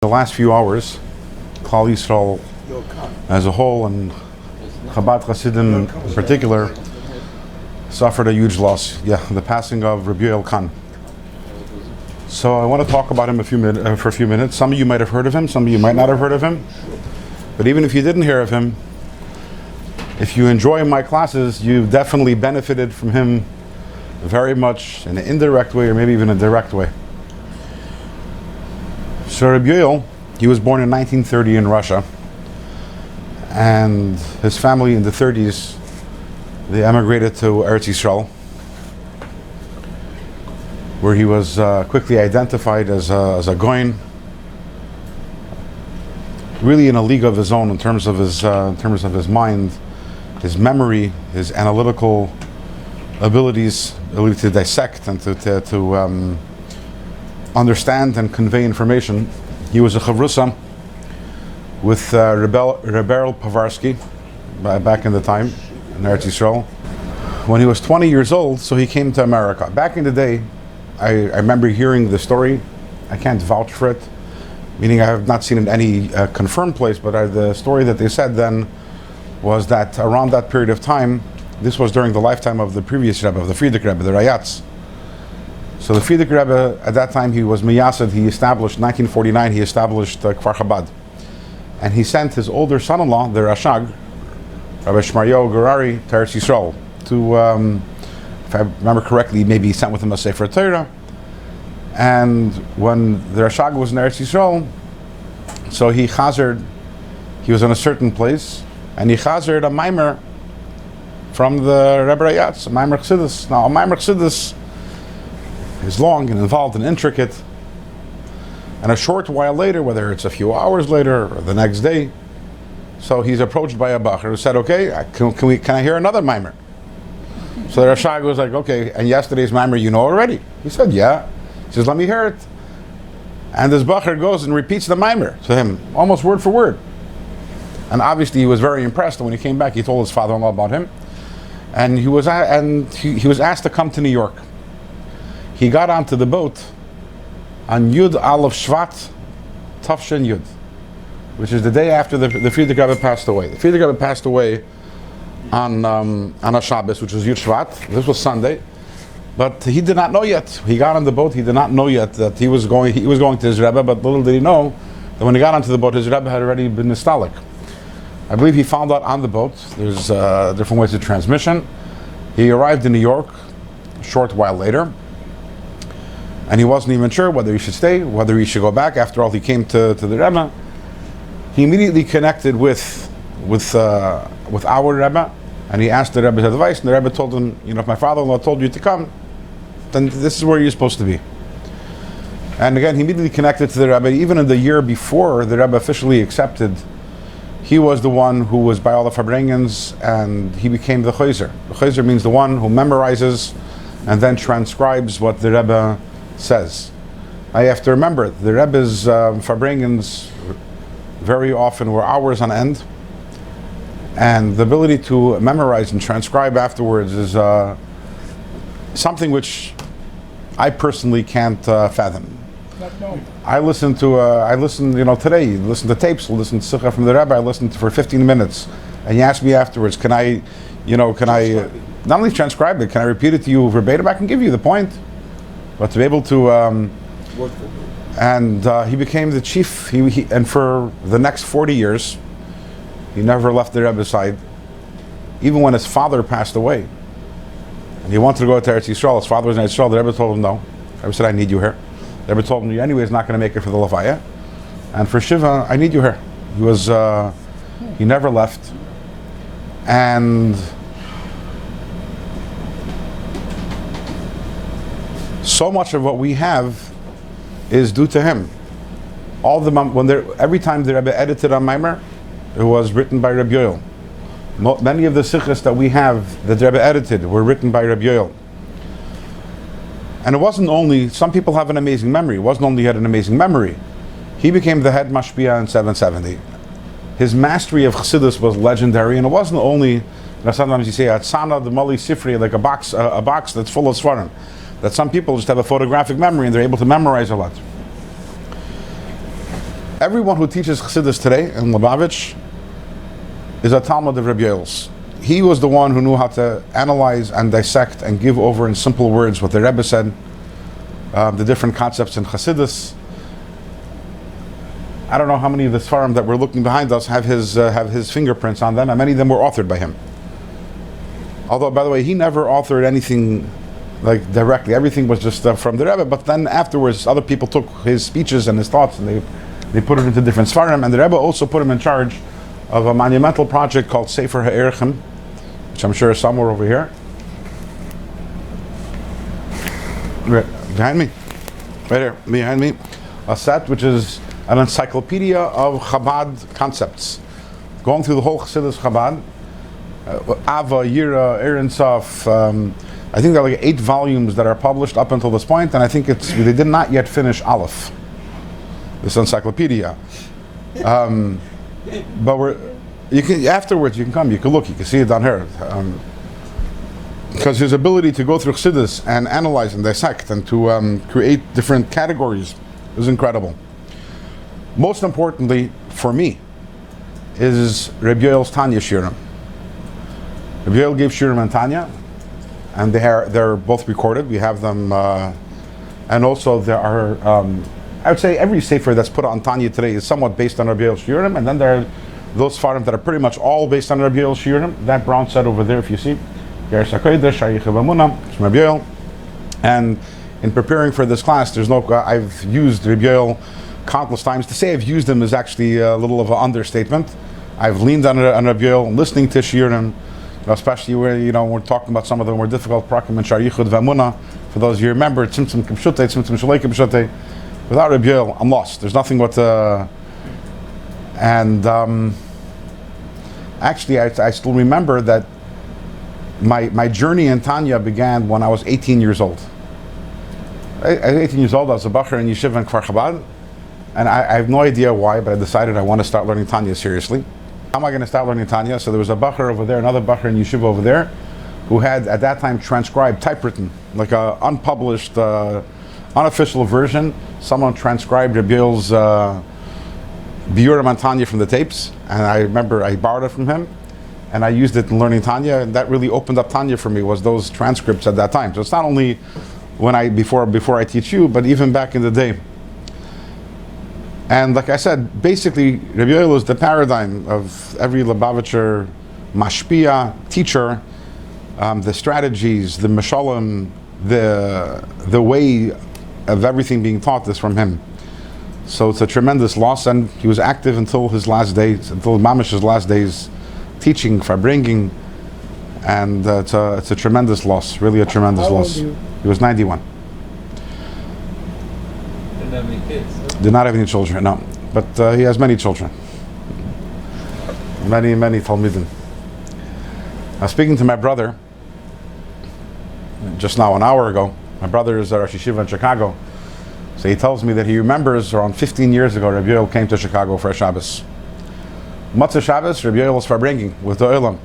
The last few hours, Klal Yisrael as a whole and Chabad Chasidim in particular suffered a huge loss. Yeah, the passing of Reb Yoel Kahn. So I want to talk about him for a few minutes. Some of you might have heard of him, some of you might not have heard of him. But even if you didn't hear of him, if you enjoy my classes, you've definitely benefited from him very much in an indirect way or maybe even a direct way. So Reb Yoel, he was born in 1930 in Russia, and his family in the 30s, they emigrated to Eretz Yisrael, where he was quickly identified as a Goin, really in a league of his own in terms of his mind, his memory, his analytical ability to dissect and to understand and convey information. He was a chavrusa with Rebbe Pavarsky back in the time in Eretz Yisrael. When he was 20 years old, so he came to America. Back in the day, I remember hearing the story. I can't vouch for it, meaning I have not seen it in any confirmed place, but the story that they said then was that around that period of time, this was during the lifetime of the previous Rebbe, of the Frierdiker Rebbe, the Rayatz. So the Frierdiker Rebbe, at that time, he was Miyased. He established, 1949, he established Kfar Chabad. And he sent his older son-in-law, the Rashag, Rabbi Shmaryo Gerari, to Eretz Yisrael, to, if I remember correctly, maybe he sent with him a Sefer Torah. And when the Rashag was in Eretz Yisrael, so he was in a certain place, and he chazered a maimer from the Rebbe Rayatz, a maimer chassidus. Now, a maimer chassidus is long and involved and intricate, and a short while later, whether it's a few hours later or the next day, so he's approached by a bacher who said, "Okay, can I hear another maimer?" So the Rashag was like, "Okay, and yesterday's maimer you know already?" He said, "Yeah." He says, "Let me hear it." And this bacher goes and repeats the maimer to him, almost word for word. And obviously he was very impressed, and when he came back, he told his father-in-law about him, and he was asked to come to New York. He got onto the boat on Yud Aleph Shvat Tafshin Yud, which is the day after the Frierdiker Rebbe passed away. The Frierdiker Rebbe passed away on a Shabbos, which was Yud Shvat. This was Sunday, but he did not know yet. He got on the boat. He did not know yet that he was going to his Rebbe. But little did he know that when he got onto the boat, his Rebbe had already been nostalgic. I believe he found out on the boat. There's different ways of transmission. He arrived in New York a short while later, and he wasn't even sure whether he should stay, whether he should go back. After all, he came to the Rebbe. He immediately connected with our Rebbe, and he asked the Rebbe's advice, and the Rebbe told him, if my father-in-law told you to come, then this is where you're supposed to be. And again, he immediately connected to the Rebbe. Even in the year before the Rebbe officially accepted, he was the one who was by all the Farbrengens, and he became the Chosid. The Chosid means the one who memorizes and then transcribes what the Rebbe says. I have to remember, the Rebbe's Farbrengens very often were hours on end, and the ability to memorize and transcribe afterwards is something which I personally can't fathom. I listen today, you listen to tapes, listen to Sikha from the Rebbe, I listened for 15 minutes, and you ask me afterwards, can I not only transcribe it, can I repeat it to you verbatim? I can give you the point, but to be able to, and he became the chief, and for the next 40 years, he never left the Rebbe's side, even when his father passed away. And he wanted to go to Eretz Yisrael, his father was in Eretz Yisrael, the Rebbe told him no. The Rebbe said, "I need you here." The Rebbe told him, "You anyway is not going to make it for the Levaya, and for Shiva, I need you here." He never left, and so much of what we have is due to him. Every time the Rebbe edited a maimer, it was written by Reb Yoel. Many of the sichos that we have that the Rebbe edited were written by Reb Yoel. And it wasn't only, some people have an amazing memory, it wasn't only he had an amazing memory, he became the head mashpia in 770. His mastery of Chassidus was legendary, and it wasn't only, sometimes you say, Atzana, the Mali Sifri, like a box that's full of Svarim. that some people just have a photographic memory and they're able to memorize a lot. Everyone who teaches Chassidus today in Lubavitch is a Talmud of Reb Yoel's. He was the one who knew how to analyze and dissect and give over in simple words what the Rebbe said, the different concepts in Chassidus. I don't know how many of the Sfarim that we're looking behind us have his fingerprints on them, and many of them were authored by him. Although, by the way, he never authored anything like directly. Everything was just from the Rebbe, but then afterwards other people took his speeches and his thoughts and they put it into different Sfarim, and the Rebbe also put him in charge of a monumental project called Sefer HaErechim, which I'm sure is somewhere over here. Right behind me. Right here, behind me. A set which is an encyclopedia of Chabad concepts. Going through the whole Chassidus Chabad. Ava, Yira, Aaron Sof. I think there are like 8 volumes that are published up until this point, and I think they did not yet finish Aleph, this encyclopedia. But afterwards you can come, you can look, you can see it down here. Because his ability to go through Chassidus and analyze and dissect and to create different categories is incredible. Most importantly for me is Reb Yoel's Tanya Shiurim. Reb Yoel gave Shiurim and Tanya, and they're both recorded. We have them, and also there are, I would say every sefer that's put on Tanya today is somewhat based on Reb Yoel's Shiurim, and then there are those Sfarim that are pretty much all based on Reb Yoel's Shiurim. That brown set over there, if you see, and in preparing for this class, I've used Reb Yoel countless times. To say I've used him is actually a little of an understatement. I've leaned on Reb Yoel, listening to Shiurim, especially where we're talking about some of the more difficult prakim and Shar Yichud V'Amunah. For those of you who remember, Tzimtzum K'Pshutei, Tzimtzum Shalei K'Pshutei. Without Reb Yoel, I'm lost. There's nothing but actually, I still remember that my journey in Tanya began when I was 18 years old. At 18 years old, I was a bacher in Yeshiva in Kfar Chabad, and I have no idea why, but I decided I want to start learning Tanya seriously. How am I going to start learning Tanya? So there was a bacher over there, another bacher in Yeshiva over there, who had at that time transcribed, typewritten, like a unpublished, unofficial version. Someone transcribed Reb Yoel's Biurim on Tanya from the tapes, and I remember I borrowed it from him, and I used it in learning Tanya, and that really opened up Tanya for me, was those transcripts at that time. So it's not only when before I teach you, but even back in the day. And like I said, basically, Reb Yoel is the paradigm of every Lubavitcher mashpia teacher, the strategies, the mashalim, the way of everything being taught is from him. So it's a tremendous loss, and he was active until his last days, until Mamish's last days, teaching, bringing, and it's a tremendous loss, really a tremendous loss. He was 91. Didn't have any kids. Did not have any children, no. But he has many children. Many Talmidim. I was speaking to my brother just now, an hour ago. My brother is at Rosh Yeshiva in Chicago. So he tells me that he remembers around 15 years ago, Reb Yoel came to Chicago for a Shabbos. Matzah Shabbos, Reb Yoel was bringing with the Olam.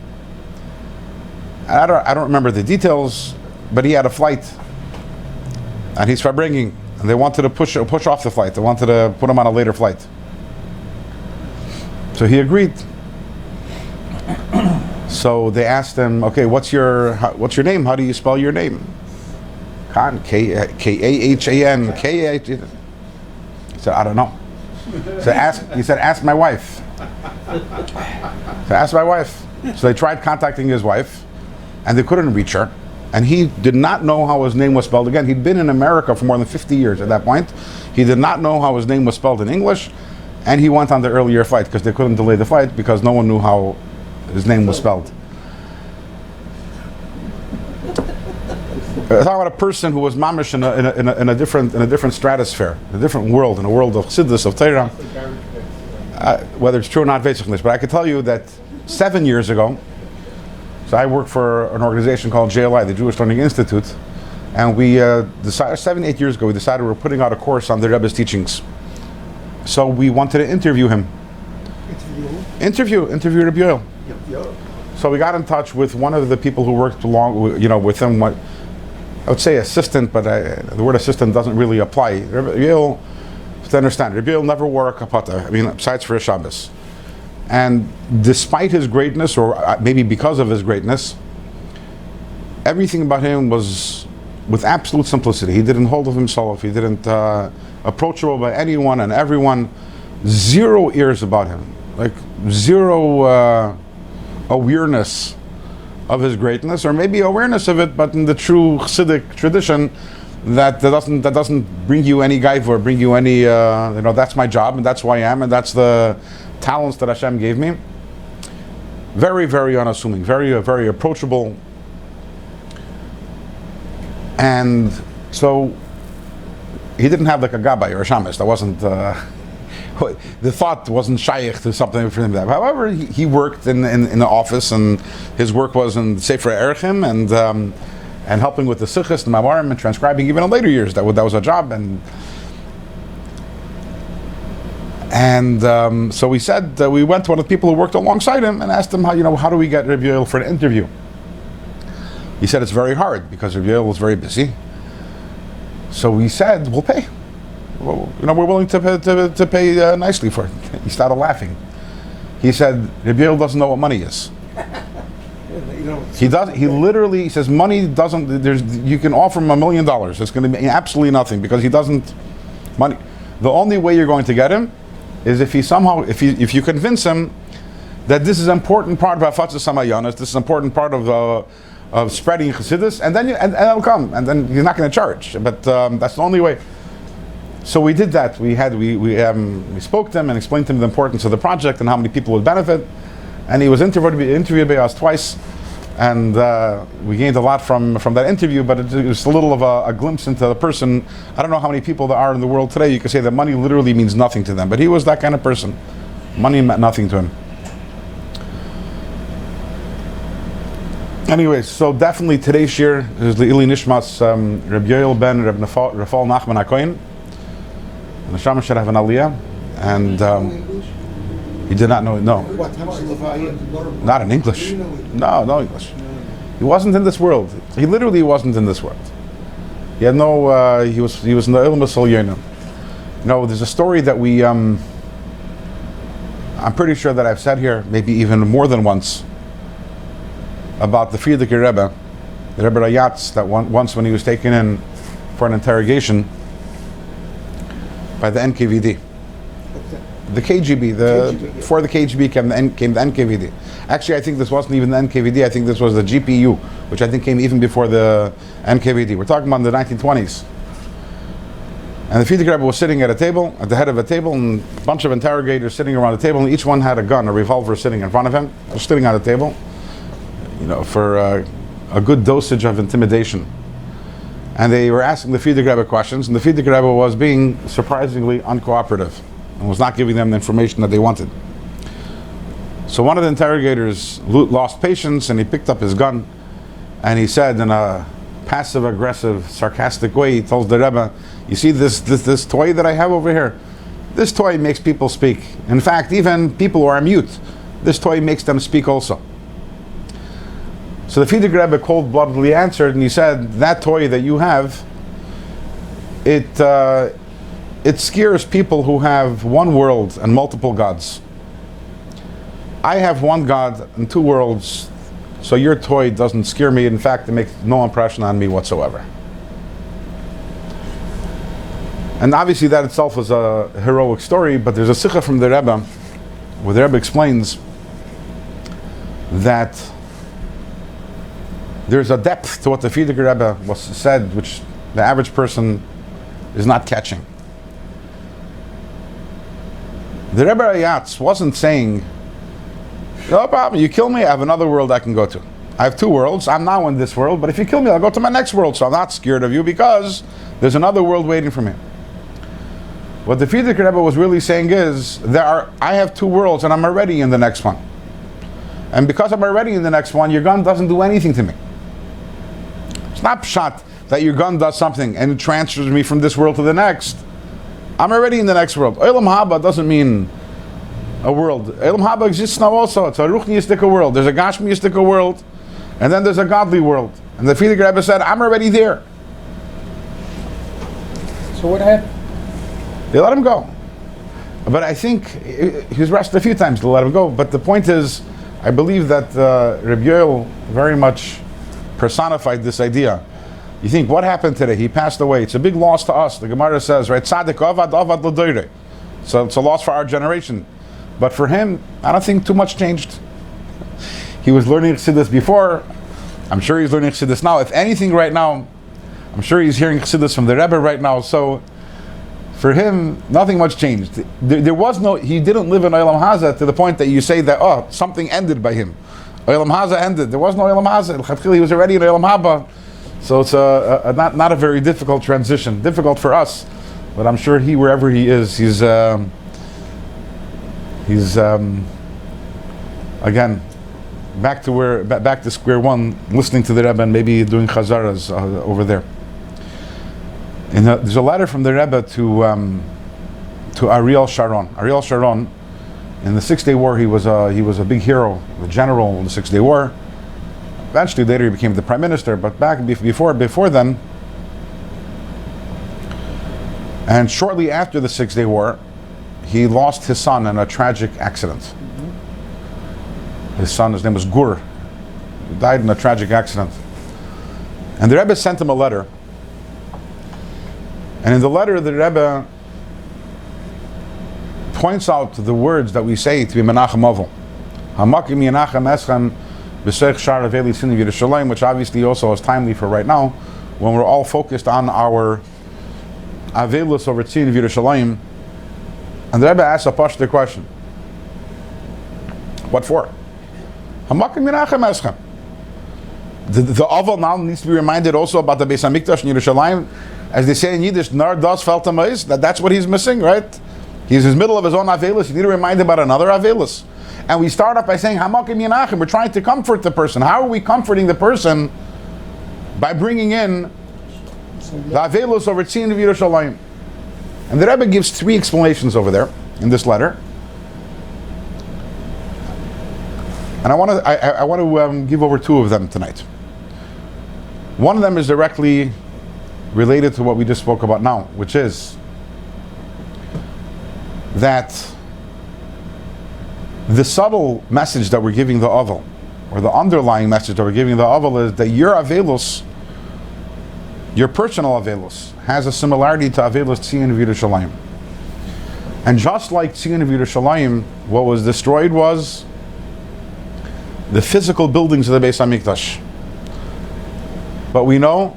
I don't remember the details, but he had a flight, and he's bringing, and they wanted to push off the flight. They wanted to put him on a later flight. So he agreed. So they asked him, "Okay, what's your name? How do you spell your name?" Kahn, K-A-H-A-N, K-A-H. He said, "I don't know." He said, "Ask my wife." So ask my wife. So they tried contacting his wife, and they couldn't reach her. And he did not know how his name was spelled. Again, he'd been in America for more than 50 years at that point. He did not know how his name was spelled in English, and he went on the earlier flight because they couldn't delay the flight because no one knew how his name was spelled. Talking about a person who was mamish in a different stratosphere, a different world, in a world of Chassidus, of Torah. Whether it's true or not, basically, but I can tell you that 7 years ago, so I work for an organization called JLI, the Jewish Learning Institute, and we decided 7-8 years ago we decided we were putting out a course on the Rebbe's teachings. So we wanted to interview him. Interview Reb Yoel. So we got in touch with one of the people who worked with him. I would say assistant, but the word assistant doesn't really apply. Reb Yoel to understand, Reb Yoel never wore a kapata, besides for a Shabbos. And despite his greatness, or maybe because of his greatness, everything about him was with absolute simplicity. He didn't hold of himself, he didn't approachable by anyone and everyone. Zero ears about him, like zero awareness of his greatness, or maybe awareness of it, but in the true Chassidic tradition, that doesn't bring you any gaiva or bring you any that's my job and that's who I am and that's the talents that Hashem gave me. Very, very unassuming, very, very approachable. And so he didn't have like a gabbai or a shamus. That wasn't the thought wasn't shaykh to something for him. However, he worked in the office, and his work was in Sefer Erechim and helping with the sichos and mamarim and transcribing. Even in later years, that was a job. And so we said we went to one of the people who worked alongside him and asked him how do we get Reb Yoel for an interview. He said it's very hard because Reb Yoel was very busy. So we said we'll pay. We're willing to pay nicely for it. He started laughing. He said Reb Yoel doesn't know what money is. He does. He literally says money doesn't. You can offer him $1 million. It's going to be absolutely nothing because he doesn't. Money. The only way you're going to get him is if you convince him that this is an important part of Afatzas Hamayanos, this is an important part of spreading Chassidus, and then it'll come, and then he's not going to charge. But that's the only way. So we did that. We spoke to him and explained to him the importance of the project and how many people would benefit. And he was interviewed by us twice, and we gained a lot from that interview. But it was a little of a glimpse into the person. I don't know how many people there are in the world today. You could say that money literally means nothing to them, but he was that kind of person. Money meant nothing to him. Anyways, so definitely today's shiur is the Ili Nishmas Reb Yoel ben Reb Nachman HaKohen. And the Shama should have an aliyah, and he did not know it. No, not in English. No English. He wasn't in this world. He literally wasn't in this world. He had no. He was in the Ilma Solyena. There's a story that I'm pretty sure that I've said here, maybe even more than once, about the Frierdiker Rebbe, the Rebbe Rayatz, that once when he was taken in for an interrogation by the NKVD. The KGB, before the KGB came the NKVD. Actually, I think this wasn't even the NKVD, I think this was the GPU, which I think came even before the NKVD. We're talking about the 1920s. And the Frierdiker Rebbe was sitting at a table, at the head of a table, and a bunch of interrogators sitting around the table, and each one had a gun, a revolver sitting in front of him, just sitting at a table, for a good dosage of intimidation. And they were asking the Frierdiker Rebbe questions, and the Frierdiker Rebbe was being surprisingly uncooperative and was not giving them the information that they wanted. So one of the interrogators lost patience, and he picked up his gun, and he said in a passive-aggressive, sarcastic way, he told the Rebbe, you see this toy that I have over here? This toy makes people speak. In fact, even people who are mute, this toy makes them speak also. So the Frierdiker Rebbe cold-bloodedly answered, and he said, that toy that you have, it scares people who have one world and multiple gods. I have one God and two worlds, so your toy doesn't scare me. In fact, it makes no impression on me whatsoever. And obviously that itself is a heroic story, but there's a sikha from the Rebbe, where the Rebbe explains that there's a depth to what the Frierdiker Rebbe was said, which the average person is not catching. The Rebbe Rayatz wasn't saying, no problem, you kill me, I have another world I can go to. I have two worlds, I'm now in this world, but if you kill me, I'll go to my next world, so I'm not scared of you because there's another world waiting for me. What the Frierdiker Rebbe was really saying is, I have two worlds and I'm already in the next one. And because I'm already in the next one, your gun doesn't do anything to me. It's not pshat that your gun does something and it transfers me from this world to the next. I'm already in the next world. Olam Haba doesn't mean a world. Olam Haba exists now also. It's a ruchniistic world. There's a gashmiistic world, and then there's a godly world. And the Frierdiker Rebbe said, I'm already there. So what happened? They let him go. But I think he was arrested a few times to let him go. But the point is, I believe that Reb Yoel very much personified this idea. You think, what happened today? He passed away. It's a big loss to us. The Gemara says, right? Tzaddik avad l'doire. So it's a loss for our generation. But for him, I don't think too much changed. He was learning Chassidus before. I'm sure he's learning Chassidus now. If anything right now, I'm sure he's hearing Chassidus from the Rebbe right now. So for him, nothing much changed. There was no, he didn't live in Olam Haza to the point that you say that, oh, something ended by him. Olam Haza ended. There was no Olam Haza. He was already in Olam Haba. So it's not a very difficult transition. Difficult for us, but I'm sure he, wherever he is, he's again back to square one, listening to the Rebbe and maybe doing chazaras over there. And there's a letter from the Rebbe to Ariel Sharon. Ariel Sharon, in the 6-Day War, he was a big hero, the general in the 6-Day War. Eventually, later he became the prime minister. But back before then, and shortly after the 6-Day War, he lost his son in a tragic accident. His son, his name was Gur. He died in a tragic accident. And the Rebbe sent him a letter. And in the letter, the Rebbe points out the words that we say to be Menachem Avol. Hamakim Yenachem Eschem B'Seich Shar Aveli Sinu Yerushalayim, which obviously also is timely for right now, when we're all focused on our Avelus over Tzin Yerushalayim. And the Rebbe asks a pashto question. What for? Hamakim Yenachem Eschem. The Aval now needs to be reminded also about the Beis HaMikdash in Yerushalayim. As they say in Yiddish, Nar das felt that's what he's missing, right? He's in the middle of his own Avelus. You need to remind him about another Avelus. And we start off by saying, Hamakim Yenachem. We're trying to comfort the person. How are we comforting the person? By bringing in the Avelus over Tzin of Yerushalayim. And the Rebbe gives 3 explanations over there in this letter. And I want to give over 2 of them tonight. One of them is directly related to what we just spoke about now, which is that the subtle message that we're giving the Aval, or the underlying message that we're giving the Aval, is that your Avelus, your personal Avelus, has a similarity to Avelus Tzion of Yerushalayim. And just like Tzion of Yerushalayim, what was destroyed was the physical buildings of the Beis HaMikdash. But we know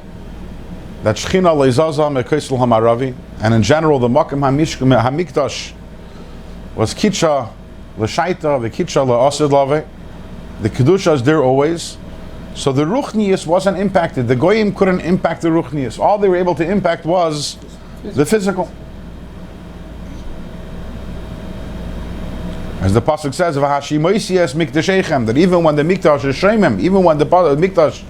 that Shechina Leizaza Mekosel Hamaravi, and in general the Makom HaMikdash was Kitcha L'Shaita, the Kitcha L'Asid Lave. The Kedusha is there always. So the Ruchnius wasn't impacted. The Goyim couldn't impact the Ruchnius. All they were able to impact was the physical. As the Pasuk says, that even when the Mikdash is Shemem, even when the Mikdash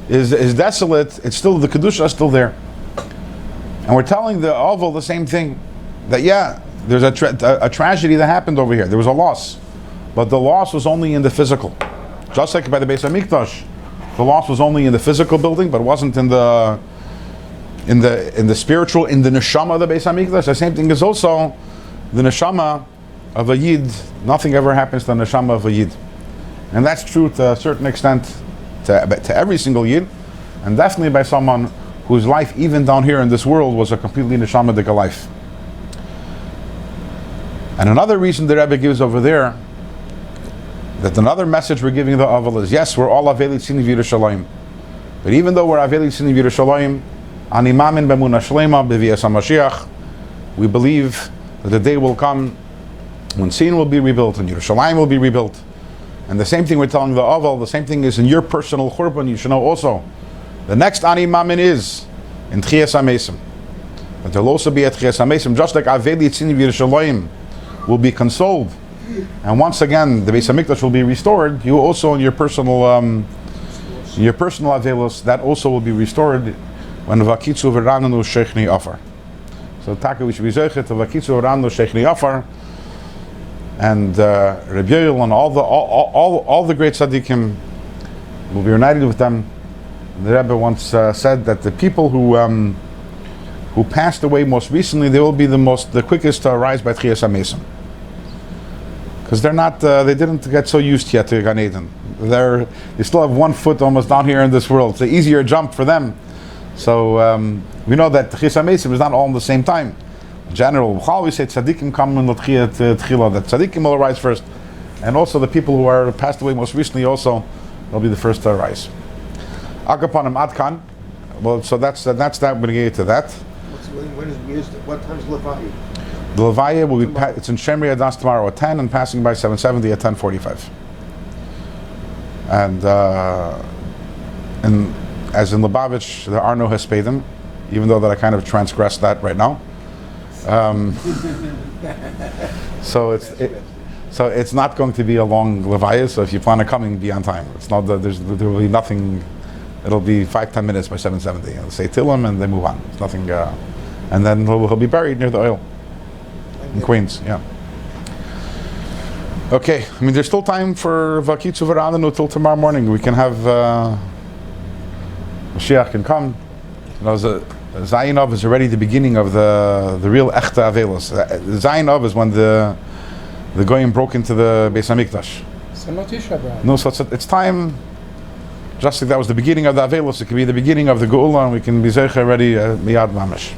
is desolate, it's still, the Kedusha is still there. And we're telling the Oval the same thing, that yeah, there's a tragedy that happened over here. There was a loss, but the loss was only in the physical. Just like by the Beis HaMikdash, the loss was only in the physical building, but wasn't in the spiritual, in the neshama of the Beis HaMikdash. The same thing is also the neshama of a Yid. Nothing ever happens to the neshama of a Yid, and that's true to a certain extent to every single Yid, and definitely by someone whose life, even down here in this world, was a completely neshamadik life. And another reason the Rebbe gives over there, that another message we're giving the Aval is, yes, we're all Aveli Tzin Yerushalayim, but even though we're Aveli Tzin Yerushalayim, Ani Mamin B'Emunah Shlema B'Vias HaMashiach, we believe that the day will come when Tzin will be rebuilt and Yerushalayim will be rebuilt. And the same thing we're telling the Aval, the same thing is in your personal Churban. You should know also, the next Ani Mamin is in Tchias HaMesim. But there will also be at Tchias HaMesim, just like Aveli Tzin Yerushalayim will be consoled, and once again the Beis HaMikdash will be restored. You also in your personal Avelos, that also will be restored when Vakitzu V'Rananu Sheichni Afar. So Taka we should be Zeichet to Vakitzu V'Rananu Sheichni Afar, and Reb Yoel and all the great tzaddikim will be united with them. The Rebbe once said that the people who who passed away most recently, they will be the quickest to arise by Tchias HaMesim. Because they're not, they didn't get so used yet to Gan Eden. They still have one foot almost down here in this world. It's an easier jump for them. So we know that Tchias HaMesim is not all at the same time. In general, we always say tzaddikim come in L'tchiyat Tchila, that tzaddikim will arise first. And also the people who are passed away most recently also will be the first to arise. Akapanim Adkan. Well, so that's that. We're going to get to that. What time is Levaya? The Levaya will be, it's in Shemri Adas tomorrow at 10 and passing by 770 at 10:45. And as in Lubavitch, there are no Hespedim, even though that I kind of transgressed that right now. So it's not going to be a long Levaya, so if you plan on coming, be on time. It's not that there will be nothing. It'll be 5-10 minutes by 7:70. They'll say Tillim and they move on. It's nothing, and then he'll be buried near the oil in Queens. Yeah. Okay. I mean, there's still time for Vakitzu V'Radanu till tomorrow morning. We can have Mashiach can come. You know, Zayinov is already the beginning of the real Echta Avelos. Zayinov is when the Goyim broke into the Beis Hamikdash. So not Tisha B'Av. No, so it's time. Just like that was the beginning of the Avelos, it could be the beginning of the Geula, and we can be Zeicha already Miyad Mamish.